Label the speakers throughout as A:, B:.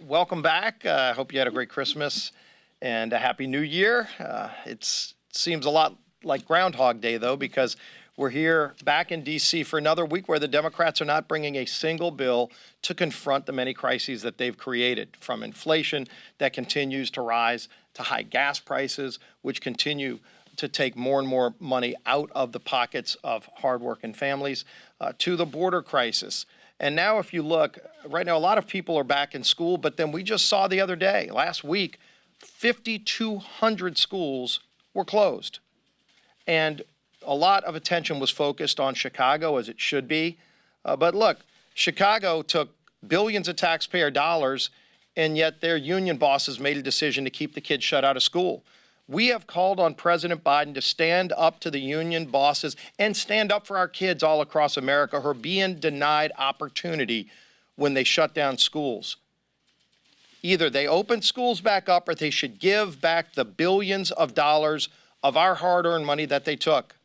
A: welcome back. I hope you had a great Christmas and a Happy New Year. It seems a lot like Groundhog Day, though, because we're here back in D.C. for another week where the Democrats are not bringing a single bill to confront the many crises that they've created, from inflation that continues to rise to high gas prices, which continue to take more and more money out of the pockets of hardworking families, to the border crisis. And now if you look, right now a lot of people are back in school, but then we just saw the other day, last week, 5,200 schools were closed. And a lot of attention was focused on Chicago, as it should be. But look, Chicago took billions of taxpayer dollars, and yet their union bosses made a decision to keep the kids shut out of school. We have called on President Biden to stand up to the union bosses and stand up for our kids all across America who are being denied opportunity when they shut down schools. Either they open schools back up or they should give back the billions of dollars of our hard-earned money that they took,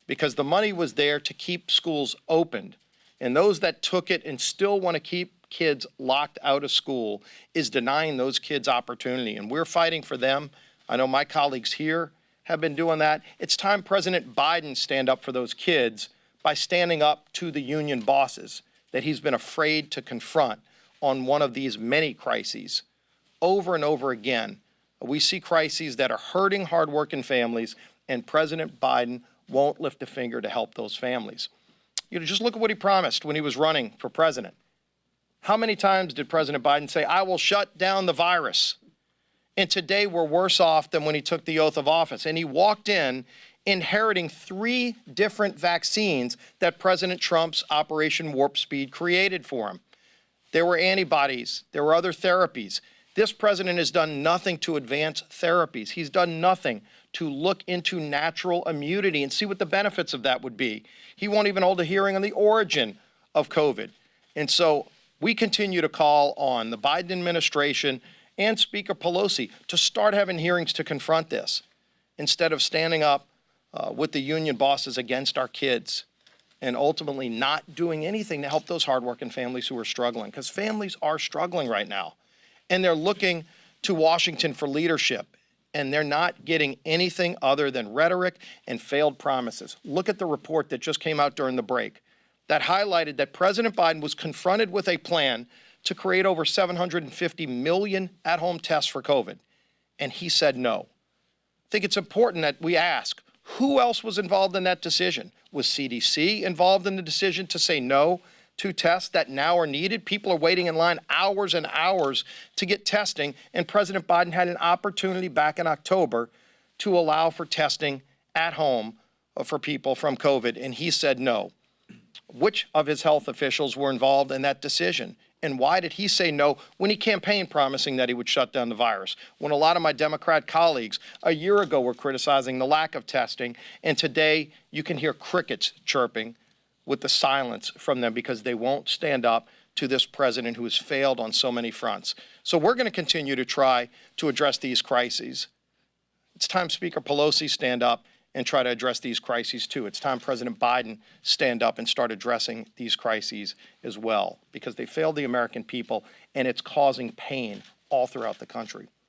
A: because the money was there to keep schools opened. And those that took it and still want to keep kids locked out of school is denying those kids opportunity. And we're fighting for them. I know my colleagues here have been doing that. It's time President Biden stand up for those kids by standing up to the union bosses that he's been afraid to confront on one of these many crises. Over and over again, we see crises that are hurting hardworking families, and President Biden won't lift a finger to help those families. You know, just look at what he promised when he was running for president. How many times did President Biden say, "I will shut down the virus"? And today we're worse off than when he took the oath of office. And he walked in inheriting 3 different vaccines that President Trump's Operation Warp Speed created for him. There were antibodies. There were other therapies. This president has done nothing to advance therapies. He's done nothing to look into natural immunity and see what the benefits of that would be. He won't even hold a hearing on the origin of COVID. And so we continue to call on the Biden administration and Speaker Pelosi to start having hearings to confront this, instead of standing up with the union bosses against our kids and ultimately not doing anything to help those hardworking families who are struggling, because families are struggling right now. And they're looking to Washington for leadership, and they're not getting anything other than rhetoric and failed promises. Look at the report that just came out during the break that highlighted that President Biden was confronted with a plan to create over 750 million at-home tests for COVID, and he said no. I think it's important that we ask, who else was involved in that decision? Was CDC involved in the decision to say no to tests that now are needed? People are waiting in line hours and hours to get testing, and President Biden had an opportunity back in October to allow for testing at home for people from COVID, and he said no. Which of his health officials were involved in that decision? And why did he say no when he campaigned promising that he would shut down the virus? When a lot of my Democrat colleagues a year ago were criticizing the lack of testing, and today you can hear crickets chirping with the silence from them because they won't stand up to this president who has failed on so many fronts. So we're going to continue to try to address these crises. It's time Speaker Pelosi stand up and try to address these crises too. It's time President Biden stand up and start addressing these crises as well, because they failed the American people and it's causing pain all throughout the country.